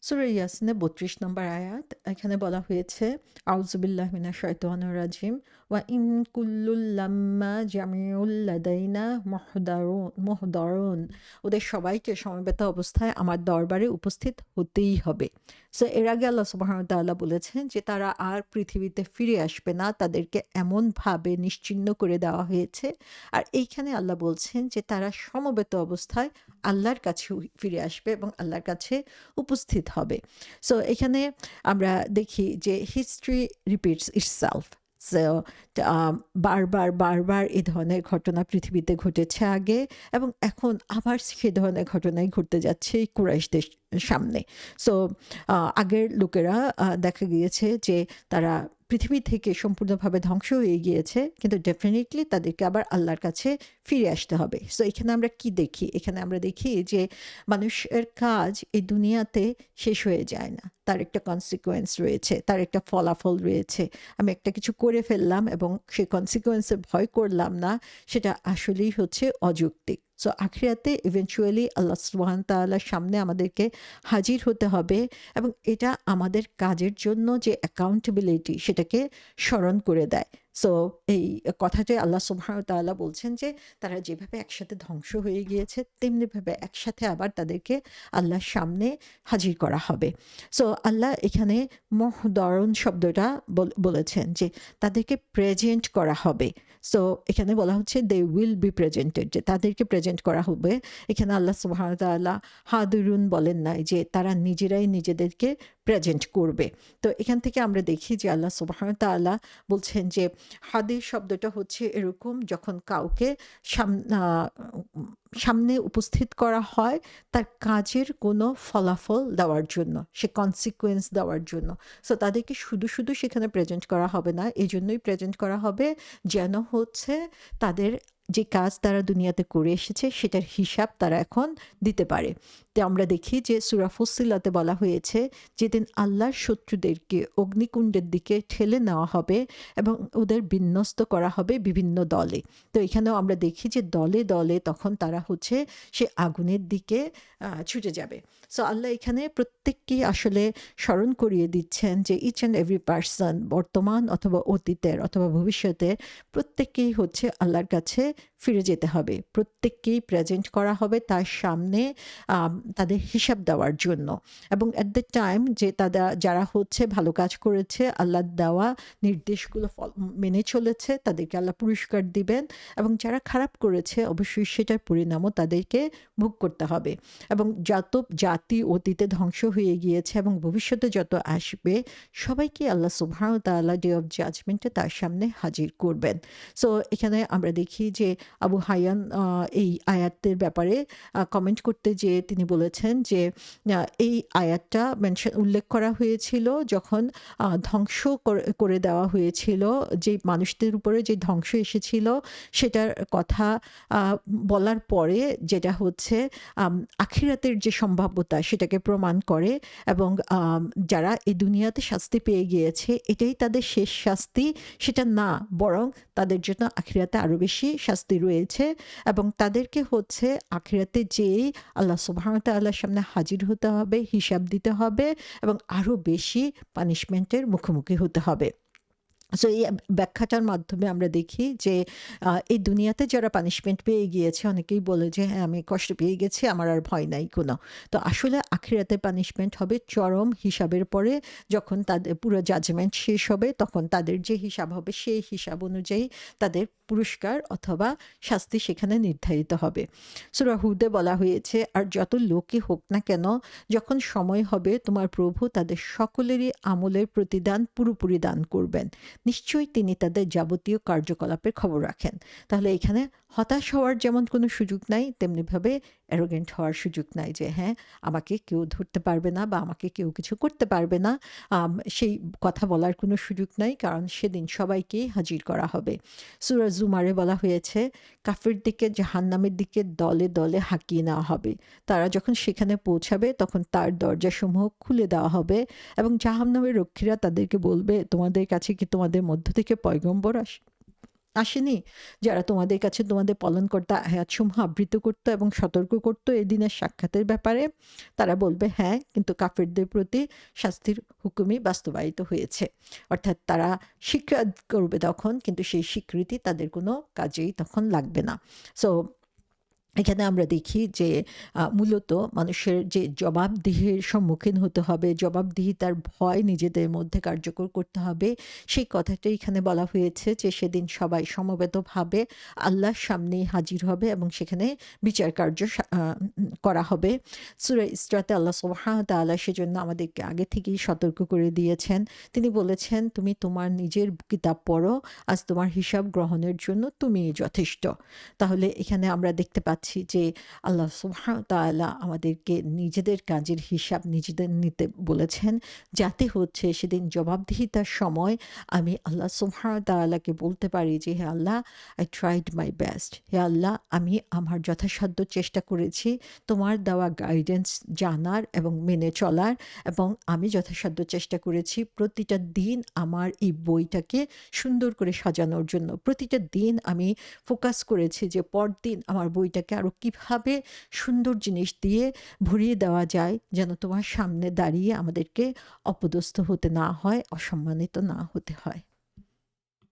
সূরা ইয়াসিনের ৩২ নম্বর আয়াত। এখানে বলা হয়েছে, আউযু বিল্লাহি মিনাশ শাইতানির রাজিম, ওয়া ইন কুল্লুল লাম্মা জামিউল লাদাইনা মুহদারুন। ওদের সবাইকে সমবেত অবস্থায় আমার দরবারে উপস্থিত হতেই হবে। সো এর আগে আল্লাহ সুবহানাহু ওয়া তাআলা বলেছেন যে তারা আর পৃথিবীতে ফিরে আসবে না। তাদেরকে এমনভাবে নিশ্চিহ্ন করে দেওয়া হয়েছে। আর এইখানে আল্লাহ বলছেন যে তারা সমবেত অবস্থায় আল্লাহর কাছে ফিরে আসবে এবং আল্লাহর কাছে উপস্থিত হবে। সো এখানে আমরা দেখি যে হিস্ট্রি রিপিটস ইটসেলফ। সো বারবার এই ধরনের ঘটনা পৃথিবীতে ঘটেছে আগে, এবং এখন আবার সে ধরনের ঘটনাই ঘটতে যাচ্ছে এই কুরাইশদের সামনে। সো আগের লোকেরা দেখা গিয়েছে যে তারা পৃথিবী থেকে সম্পূর্ণভাবে ধ্বংস হয়ে গিয়েছে, কিন্তু ডেফিনেটলি তাদেরকে আবার আল্লাহর কাছে ফিরে আসতে হবে। সো এখানে আমরা কি দেখি? এখানে আমরা দেখি যে মানুষের কাজ এই দুনিয়াতে শেষ হয়ে যায় না। তার একটা কনসিকুয়েন্স রয়েছে, তার একটা ফলাফল রয়েছে। আমি একটা কিছু করে ফেললাম এবং সেই কনসিকুয়েন্সে ভয় করলাম না, সেটা আসলেই হচ্ছে অযৌক্তিক। সো আখিরাতে ইভেনচুয়ালি আল্লাহ সুবহান তাআলার সামনে আমাদেরকে হাজির হতে হবে, এবং এটা আমাদের কাজের জন্য যে অ্যাকাউন্টেবিলিটি সেটাকে স্মরণ করে দেয়। সো এই কথাটাই আল্লাহ সুবহানাহু ওয়া তাআলা বলছেন যে তারা যেভাবে একসাথে ধ্বংস হয়ে গিয়েছে তেমনিভাবে একসাথে আবার তাদেরকে আল্লাহর সামনে হাজির করা হবে। সো আল্লাহ এখানে মুহদারুন শব্দটা বলেছেন যে তাদেরকে প্রেজেন্ট করা হবে। সো এখানে বলা হচ্ছে দে উইল বি প্রেজেন্টেড, যে তাদেরকে প্রেজেন্ট করা হবে। এখানে আল্লাহ সুবহানাহু ওয়া তাআলা হাদিরুন বলেন নাই যে তারা নিজেরাই নিজেদেরকে প্রেজেন্ট করবে। তো এখান থেকে আমরা দেখি যে আল্লাহ সুবহানাহু ওয়া তাআলা বলছেন যে হাদির শব্দটা হচ্ছে এরকম, যখন কাউকে সামনে উপস্থিত করা হয় তার কাজের কোনো ফলাফল দেওয়ার জন্য, সে কনসিকুয়েন্স দেওয়ার জন্য। সো তাদেরকে শুধু সেখানে প্রেজেন্ট করা হবে না, এই জন্যই প্রেজেন্ট করা হবে যেন হচ্ছে তাদের যে কাজ তারা দুনিয়াতে করে এসেছে সেটার হিসাব তারা এখন দিতে পারে। তো আমরা দেখি যে সূরা ফুssiলাতে বলা হয়েছে যেদিন আল্লাহর শত্রুদেরকে অগ্নিকুণ্ডের দিকে ঠেলে নেওয়া হবে এবং ওদের বিন্যস্ত করা হবে বিভিন্ন দলে। তো এখানেও আমরা দেখি যে দলে দলে তখন তারা হচ্ছে সে আগুনের দিকে ছুটে যাবে। সো আল্লাহ এখানে প্রত্যেককেই আসলে স্মরণ করিয়ে দিচ্ছেন যে ইচ অ্যান্ড এভরি পার্সন, বর্তমান অথবা অতীতের অথবা ভবিষ্যতের, প্রত্যেককেই হচ্ছে আল্লাহর কাছে ফিরে যেতে হবে। প্রত্যেককেই প্রেজেন্ট করা হবে তার সামনে তাদের হিসাব দেওয়ার জন্য, এবং অ্যাট দ্য টাইম যে যারা হচ্ছে ভালো কাজ করেছে, আল্লাহর দেওয়া নির্দেশগুলো মেনে চলেছে, তাদেরকে আল্লাহ পুরস্কার দিবেন, এবং যারা খারাপ করেছে অবশ্যই সেটার পরিণামও তাদেরকে ভোগ করতে হবে। এবং যত জাতি অতীতে ধ্বংস হয়ে গিয়েছে এবং ভবিষ্যতে যত আসবে সবাইকে আল্লাহ সুবহানাহু ওয়া তাআলা ডে অফ জাজমেন্টে তার সামনে হাজির করবেন। সো এখানে আমরা দেখি যে আবু হায়ান এই আয়াতের ব্যাপারে কমেন্ট করতে যেয়ে তিনি বলেছেন যে এই আয়াতটা উল্লেখ করা হয়েছিল যখন ধ্বংস করে দেওয়া হয়েছিল, যে মানুষদের উপরে যে ধ্বংস এসেছিল সেটার কথা বলার পরে, যেটা হচ্ছে আখিরাতের যে সম্ভাব্যতা সেটাকে প্রমাণ করে, এবং যারা এই দুনিয়াতে শাস্তি পেয়ে গিয়েছে এটাই তাদের শেষ শাস্তি সেটা না, বরং তাদের জন্য আখিরাতে আরও বেশি শাস্তি রয়েছে, এবং তাদেরকে হচ্ছে আখিরাতে যেয়েই আল্লাহ সুবহানাহু ওয়া তাআলার সামনে হাজির হতে হবে, হিসাব দিতে হবে, এবং আরও বেশি পানিশমেন্টের মুখোমুখি হতে হবে। সো এই ব্যাখ্যাটার মাধ্যমে আমরা দেখি যে এই দুনিয়াতে যারা পানিশমেন্ট পেয়ে গিয়েছে অনেকেই বলে যে হ্যাঁ আমি কষ্ট পেয়ে গেছি, আমার আর ভয় নাই কোনো। তো আসলে আখিরাতে পানিশমেন্ট হবে চরম হিসাবের পরে, যখন তাদের পুরো জাজমেন্ট শেষ হবে তখন তাদের যে হিসাব হবে সেই হিসাব অনুযায়ী তাদের পুরস্কার অথবা শাস্তি সেখানে নির্ধারিত হবে। সূরা হুদে বলা হয়েছে, আর যত লোকই হোক না কেন, যখন সময় হবে তোমার প্রভু তাদের সকলেরই আমলের প্রতিদান পুরোপুরি দান করবেন। নিশ্চয়ই তিনি তাদের যাবতীয় কার্যকলাপের খবর রাখেন। তাহলে এখানে হতাশ হওয়ার যেমন কোনো সুযোগ নাই, তেমনিভাবে অ্যারোগেন্ট হওয়ার সুযোগ নাই যে হ্যাঁ আমাকে কেউ ধরতে পারবে না বা আমাকে কেউ কিছু করতে পারবে না, সেই কথা বলার কোনো সুযোগ নাই, কারণ সেদিন সবাইকেই হাজির করা হবে। সূরা জুমারে বলা হয়েছে, কাফিরদিকে জাহান্নামের দিকে দলে দলে হাঁকিয়ে নেওয়া হবে। তারা যখন সেখানে পৌঁছাবে তখন তার দরজাসমূহ খুলে দেওয়া হবে, এবং জাহান্নামের রক্ষীরা তাদেরকে বলবে, তোমাদের কাছে কি তোমাদের মধ্য থেকে পয়গম্বর আসেনি? যারা তোমাদের কাছে তোমাদের পালনকর্তা আয়াতসমূহ আবৃত করত এবং সতর্ক করত এই দিনের সাক্ষাতের ব্যাপারে? তারা বলবে, "হ্যাঁ, কিন্তু কাফেরদের প্রতি শাস্তির হুকুমই বাস্তবায়িত হয়েছে।" অর্থাৎ তারা স্বীকার করবে তখন, কিন্তু সেই স্বীকৃতি তাদের কোনো কাজেই তখন লাগবে না। সো এখানে আমরা দেখি যে মূলত মানুষের যে জবাবদিহির সম্মুখীন হতে হবে, জবাবদিহিতার ভয় নিজেদের মধ্যে কার্যকর করতে হবে, সেই কথাটাই এখানে বলা হয়েছে যে সেদিন সবাই সমবেতভাবে আল্লাহর সামনেই হাজির হবে এবং সেখানে বিচার কার্য করা হবে। সূরা ইসরাতে আল্লাহ সুবহানাহু ওয়া তাআলা সেজন্য আমাদেরকে আগে থেকেই সতর্ক করে দিয়েছেন। তিনি বলেছেন, "তুমি তোমার নিজের কিতাব পড়ো, আজ তোমার হিসাব গ্রহণের জন্য তুমিই যথেষ্ট।" তাহলে এখানে আমরা দেখতে পাচ্ছি যে আল্লাহ সুবহানাহু ওয়া তাআলা আমাদেরকে নিজেদের কাজের হিসাব নিজেদের নিতে বলেছেন, যাতে হচ্ছে সেদিন জবাবদিহিতার সময় আমি আল্লাহ সুবহানাহু ওয়া তাআলাকে বলতে পারি যে, "হে আল্লাহ, I tried my best." হে আল্লাহ, আমি আমার যথাসাধ্য চেষ্টা করেছি তোমার দেওয়া গাইডেন্স জানার এবং মেনে চলার, এবং আমি যথাসাধ্য চেষ্টা করেছি প্রতিটা দিন আমার এই বইটাকে সুন্দর করে সাজানোর জন্য। প্রতিটা দিন আমি ফোকাস করেছি যে পরদিন আমার বইটাকে আরো কিভাবে সুন্দর জিনিস দিয়ে ভরিয়ে দেওয়া যায়, যেন তোমার সামনে দাঁড়িয়ে আমাদেরকে অপদস্থ হতে না হয়, অসম্মানিত না হতে হয়।